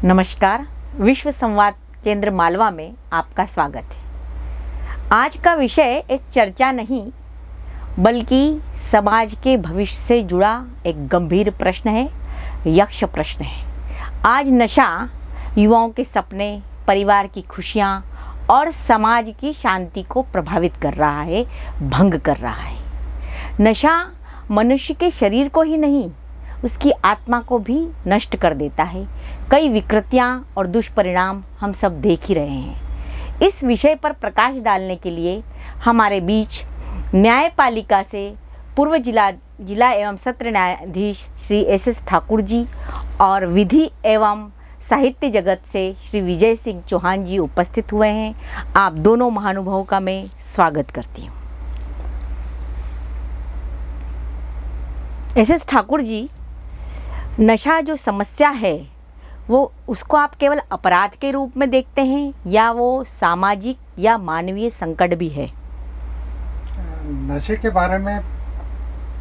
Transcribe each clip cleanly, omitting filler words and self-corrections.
नमस्कार। विश्व संवाद केंद्र मालवा में आपका स्वागत है। आज का विषय एक चर्चा नहीं बल्कि समाज के भविष्य से जुड़ा एक गंभीर प्रश्न है, यक्ष प्रश्न है। आज नशा युवाओं के सपने, परिवार की खुशियाँ और समाज की शांति को प्रभावित कर रहा है, भंग कर रहा है। नशा मनुष्य के शरीर को ही नहीं, उसकी आत्मा को भी नष्ट कर देता है। कई विकृतियाँ और दुष्परिणाम हम सब देख ही रहे हैं। इस विषय पर प्रकाश डालने के लिए हमारे बीच न्यायपालिका से पूर्व जिला एवं सत्र न्यायाधीश श्री एस ठाकुर जी और विधि एवं साहित्य जगत से श्री विजय सिंह चौहान जी उपस्थित हुए हैं। आप दोनों महानुभावों का मैं स्वागत करती हूँ। एस ठाकुर जी, नशा जो समस्या है वो उसको आप केवल अपराध के रूप में देखते हैं या वो सामाजिक या मानवीय संकट भी है? नशे के बारे में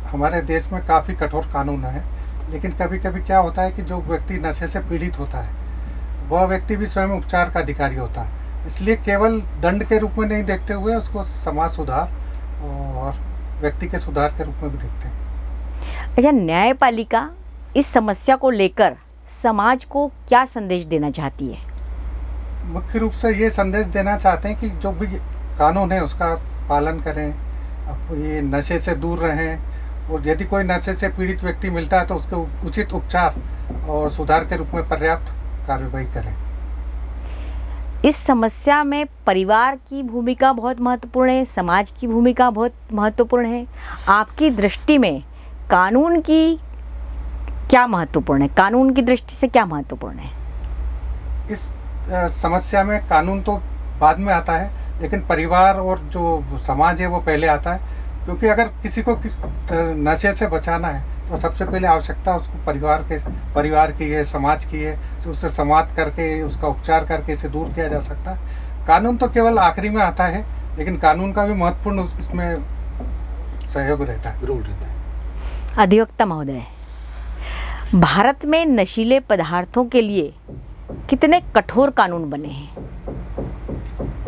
हमारे देश में काफ़ी कठोर कानून है, लेकिन कभी कभी क्या होता है कि जो व्यक्ति नशे से पीड़ित होता है वह व्यक्ति भी स्वयं उपचार का अधिकारी होता है। इसलिए केवल दंड के रूप में नहीं देखते हुए उसको समाज सुधार और व्यक्ति के सुधार के रूप में भी देखते हैं। अच्छा, न्यायपालिका इस समस्या को लेकर समाज को क्या संदेश देना चाहती है? मुख्य रूप से ये संदेश देना चाहते हैं कि जो भी कानून है उसका पालन करें, ये नशे से दूर रहें और यदि कोई नशे से पीड़ित व्यक्ति मिलता है तो उसके उचित उपचार और सुधार के रूप में पर्याप्त कार्रवाई करें। इस समस्या में परिवार की भूमिका बहुत महत्वपूर्ण है, समाज की भूमिका बहुत महत्वपूर्ण है। आपकी दृष्टि में कानून की क्या महत्वपूर्ण है? कानून की दृष्टि से क्या महत्वपूर्ण है? इस समस्या में कानून तो बाद में आता है, लेकिन परिवार और जो समाज है वो पहले आता है, क्योंकि अगर किसी को नशे से बचाना है तो सबसे पहले आवश्यकता उसको परिवार की है, समाज की है, तो उससे संवाद करके उसका उपचार करके इसे दूर किया जा सकता है। कानून तो केवल आखिरी में आता है, लेकिन कानून का भी महत्वपूर्ण इसमें सहयोग रहता है, रोल रहता है। अधिवक्ता महोदय, भारत में नशीले पदार्थों के लिए कितने कठोर कानून बने हैं?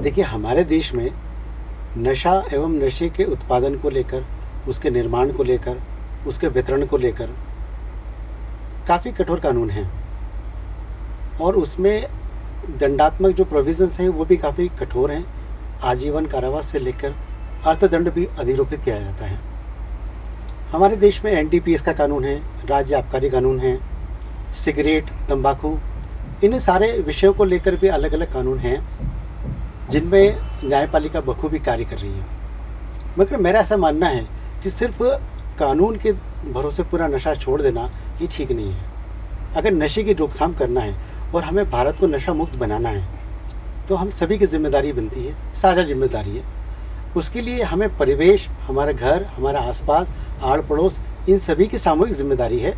देखिए, हमारे देश में नशा एवं नशे के उत्पादन को लेकर, उसके निर्माण को लेकर, उसके वितरण को लेकर काफ़ी कठोर कानून हैं और उसमें दंडात्मक जो प्रोविजंस हैं वो भी काफ़ी कठोर हैं। आजीवन कारावास से लेकर अर्थदंड भी अधिरोपित किया जाता है। हमारे देश में एनडीपीएस का कानून है, राज्य आबकारी कानून है, सिगरेट, तंबाकू, इन सारे विषयों को लेकर भी अलग अलग कानून हैं जिनमें न्यायपालिका बखूबी कार्य कर रही है। मगर मेरा ऐसा मानना है कि सिर्फ कानून के भरोसे पूरा नशा छोड़ देना ये ठीक नहीं है। अगर नशे की रोकथाम करना है और हमें भारत को नशा मुक्त बनाना है तो हम सभी की जिम्मेदारी बनती है, साझा जिम्मेदारी है। उसके लिए हमें परिवेश, हमारा घर, हमारा आसपास, आड़ पड़ोस, इन सभी की सामूहिक जिम्मेदारी है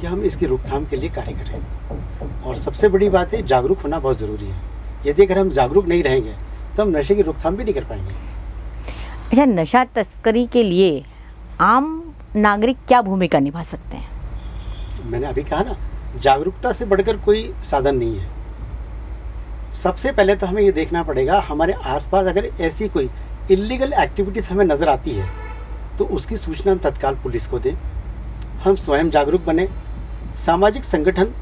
कि हम इसकी रोकथाम के लिए कार्य करें। और सबसे बड़ी बात है, जागरूक होना बहुत ज़रूरी है। यदि अगर हम जागरूक नहीं रहेंगे तो हम नशे की रोकथाम भी नहीं कर पाएंगे। अच्छा, नशा तस्करी के लिए आम नागरिक क्या भूमिका निभा सकते हैं? मैंने अभी कहा ना, जागरूकता से बढ़कर कोई साधन नहीं है। सबसे पहले तो हमें ये देखना पड़ेगा, हमारे आसपास अगर ऐसी कोई इलीगल एक्टिविटीज़ हमें नज़र आती है तो उसकी सूचना हम तत्काल पुलिस को दें। हम स्वयं जागरूक बने, सामाजिक संगठन,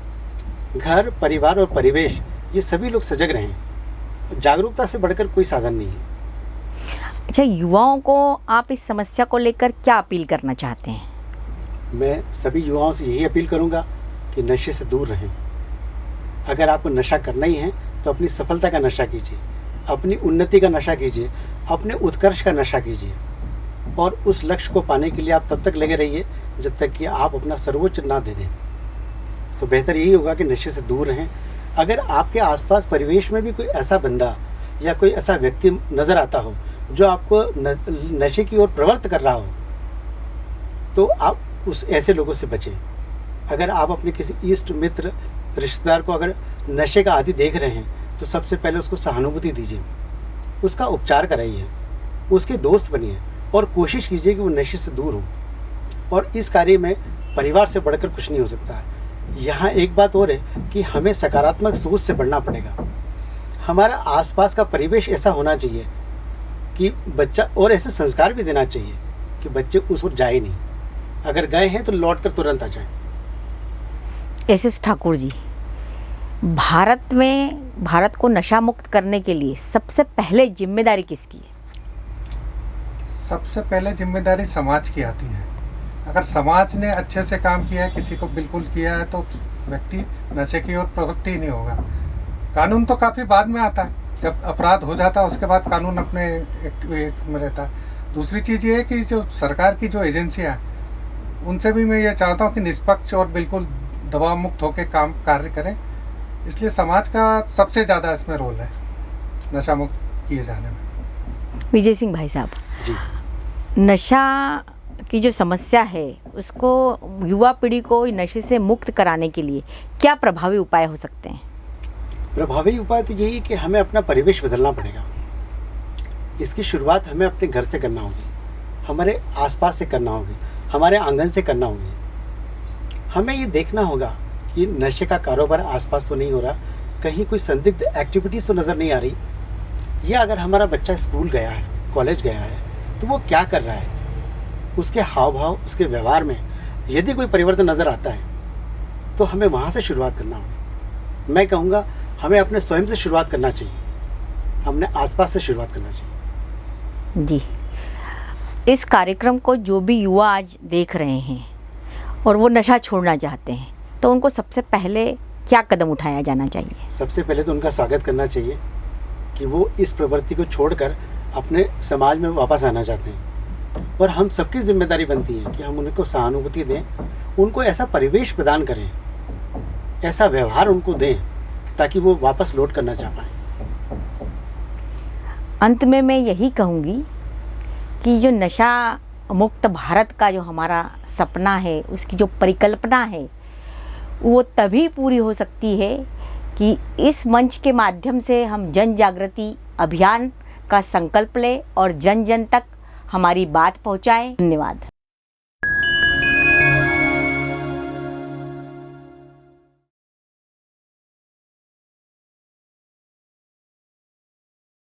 घर, परिवार और परिवेश, ये सभी लोग सजग रहें। जागरूकता से बढ़कर कोई साधन नहीं है। अच्छा, युवाओं को आप इस समस्या को लेकर क्या अपील करना चाहते हैं? मैं सभी युवाओं से यही अपील करूंगा कि नशे से दूर रहें। अगर आपको नशा करना ही है तो अपनी सफलता का नशा कीजिए, अपनी उन्नति का नशा कीजिए, अपने उत्कर्ष का नशा कीजिए और उस लक्ष्य को पाने के लिए आप तब तक लगे रहिए जब तक कि आप अपना सर्वोच्च ना दे दें। तो बेहतर यही होगा कि नशे से दूर रहें। अगर आपके आसपास परिवेश में भी कोई ऐसा बंदा या कोई ऐसा व्यक्ति नज़र आता हो जो आपको नशे की ओर प्रवृत्त कर रहा हो तो आप उस ऐसे लोगों से बचें। अगर आप अपने किसी इष्ट मित्र, रिश्तेदार को अगर नशे का आदी देख रहे हैं तो सबसे पहले उसको सहानुभूति दीजिए, उसका उपचार कराइए, उसके दोस्त बनिए और कोशिश कीजिए कि वो नशे से दूर हो। और इस कार्य में परिवार से बढ़कर कुछ नहीं हो सकता है। यहाँ एक बात और है कि हमें सकारात्मक सोच से बढ़ना पड़ेगा। हमारा आसपास का परिवेश ऐसा होना चाहिए कि बच्चा, और ऐसे संस्कार भी देना चाहिए कि बच्चे उस ओर जाए नहीं, अगर गए हैं तो लौट कर तुरंत आ जाए। एस ठाकुर जी, भारत को नशा मुक्त करने के लिए सबसे पहले जिम्मेदारी किसकी है? सबसे पहले जिम्मेदारी समाज की आती है। अगर समाज ने अच्छे से काम किया है, किसी को बिल्कुल किया है, तो व्यक्ति नशे की ओर प्रवृत्ति नहीं होगा। कानून तो काफ़ी बाद में आता है, जब अपराध हो जाता है उसके बाद कानून अपने एक में रहता है। दूसरी चीज़ ये है कि जो सरकार की जो एजेंसियाँ हैं उनसे भी मैं ये चाहता हूँ कि निष्पक्ष और बिल्कुल दबाव मुक्त होकर कार्य करें। इसलिए समाज का सबसे ज़्यादा इसमें रोल है नशा मुक्त किए जाने में। विजय सिंह भाई साहब जी, नशा की जो समस्या है उसको, युवा पीढ़ी को नशे से मुक्त कराने के लिए क्या प्रभावी उपाय हो सकते हैं? प्रभावी उपाय तो यही है कि हमें अपना परिवेश बदलना पड़ेगा। इसकी शुरुआत हमें अपने घर से करना होगी, हमारे आसपास से करना होगी, हमारे आंगन से करना होगी। हमें ये देखना होगा कि नशे का कारोबार आसपास तो नहीं हो रहा, कहीं कोई संदिग्ध एक्टिविटीज़ तो नज़र नहीं आ रही, या अगर हमारा बच्चा स्कूल गया है, कॉलेज गया है, तो वो क्या कर रहा है, उसके हाव भाव, उसके व्यवहार में यदि कोई परिवर्तन नज़र आता है तो हमें वहाँ से शुरुआत करना होगी। मैं कहूँगा हमें अपने स्वयं से शुरुआत करना चाहिए, हमने आसपास से शुरुआत करना चाहिए। जी, इस कार्यक्रम को जो भी युवा आज देख रहे हैं और वो नशा छोड़ना चाहते हैं, तो उनको सबसे पहले क्या कदम उठाया जाना चाहिए? सबसे पहले तो उनका स्वागत करना चाहिए कि वो इस प्रवृत्ति को छोड़कर अपने समाज में वापस आना चाहते हैं, और हम सबकी जिम्मेदारी बनती है कि हम उनको सहानुभूति दें, उनको ऐसा परिवेश प्रदान करें, ऐसा व्यवहार उनको दें ताकि वो वापस लौट करना चाह पाएँ। अंत में मैं यही कहूँगी कि जो नशा मुक्त भारत का जो हमारा सपना है, उसकी जो परिकल्पना है, वो तभी पूरी हो सकती है कि इस मंच के माध्यम से हम जन जागृति अभियान का संकल्प लें और जन जन तक हमारी बात पहुंचाएं। धन्यवाद।